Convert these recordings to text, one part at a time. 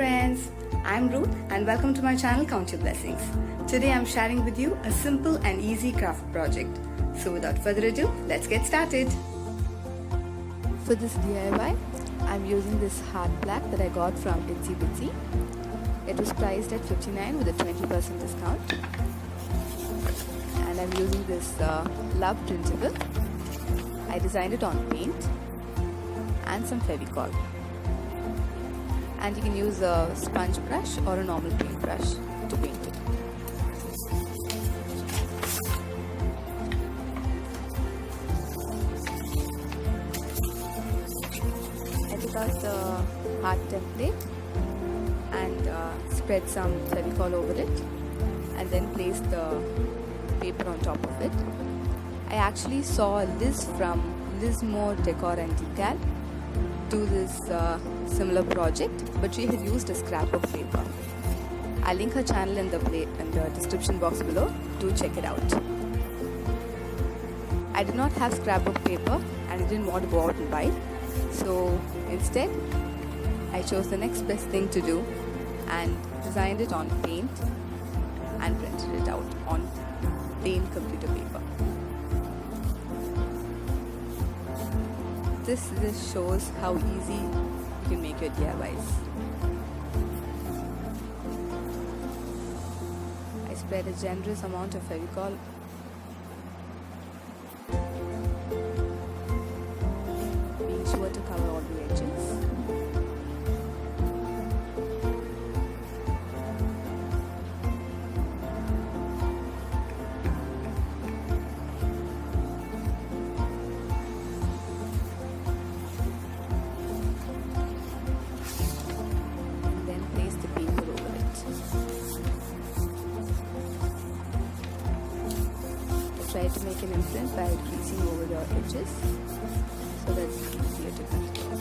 friends, I'm Ruth and welcome to my channel Count Your Blessings. Today I'm sharing with you a simple and easy craft project. So without further ado, let's get started. For this DIY, I'm using this hard black that I got from Itsy Bitsy. It was priced at $59 with a 20% discount. And I'm using this love printable. I designed it on paint and some Fevicol. And you can use a sponge brush or a normal paintbrush to paint it. I took out the hard template and spread some Fevicol over it and then placed the paper on top of it. I actually saw Liz from Decor and Decal do this similar project, but she had used a scrapbook paper. I'll link her channel in the description box below. Do check it out. I did not have scrapbook paper and I didn't want to go out and buy, so instead I chose the next best thing to do and designed it on paint and printed it out on plain computer paper. This shows how easy you can make your DIYs. I spread a generous amount of Fevicol being sure to cover all the edges. Try to make an imprint by creasing over your edges so that it's easier to cut it out.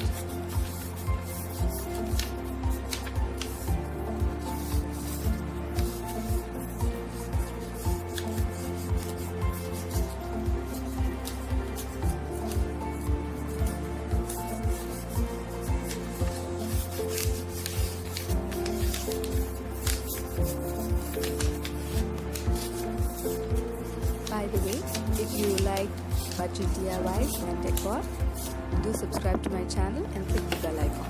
By the way, if you like budget DIYs and decor, do subscribe to my channel and click the bell icon.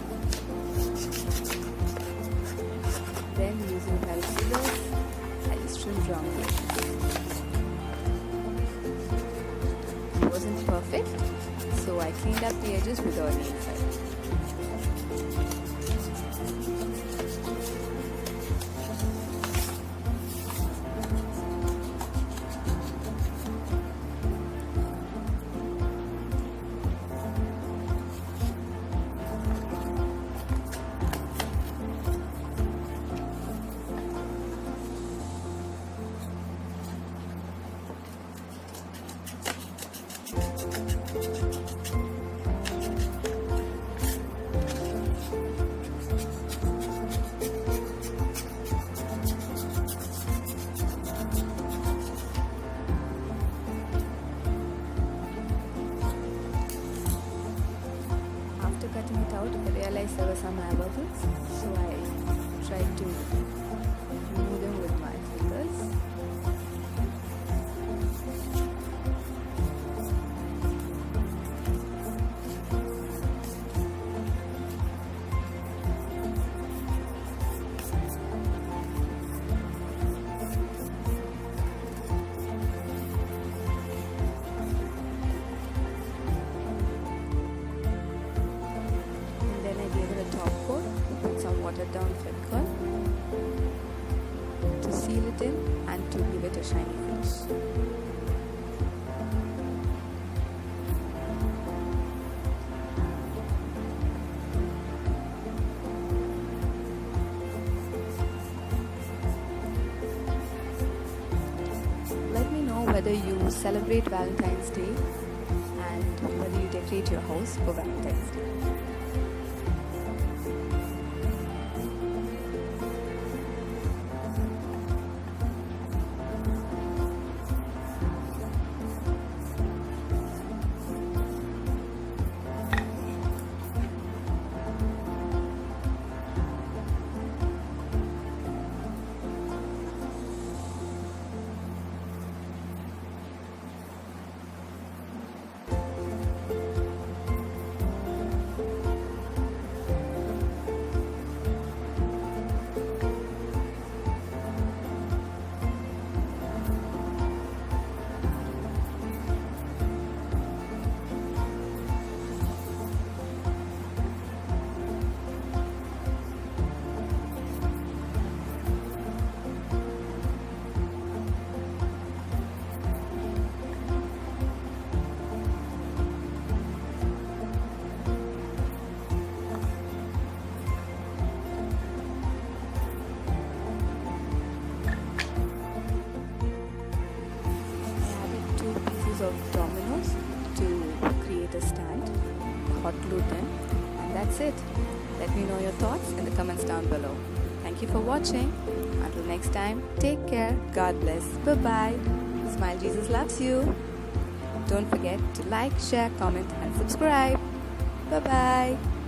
Then using pair of scissors, I just trimmed around the edges. It wasn't perfect, so I cleaned up the edges with a nail file. Cutting it out, I realized there were some air bubbles, so I tried to remove them with my fingers. Watered down Fevicol to seal it in and to give it a shiny finish. Let me know whether you celebrate Valentine's Day and whether you decorate your house for Valentine's Day. hot glue them, and that's it. Let me know your thoughts in the comments down below. Thank you for watching. Until next time, take care. God bless. Bye-bye. Smile, Jesus loves you. Don't forget to like, share, comment and subscribe. Bye-bye.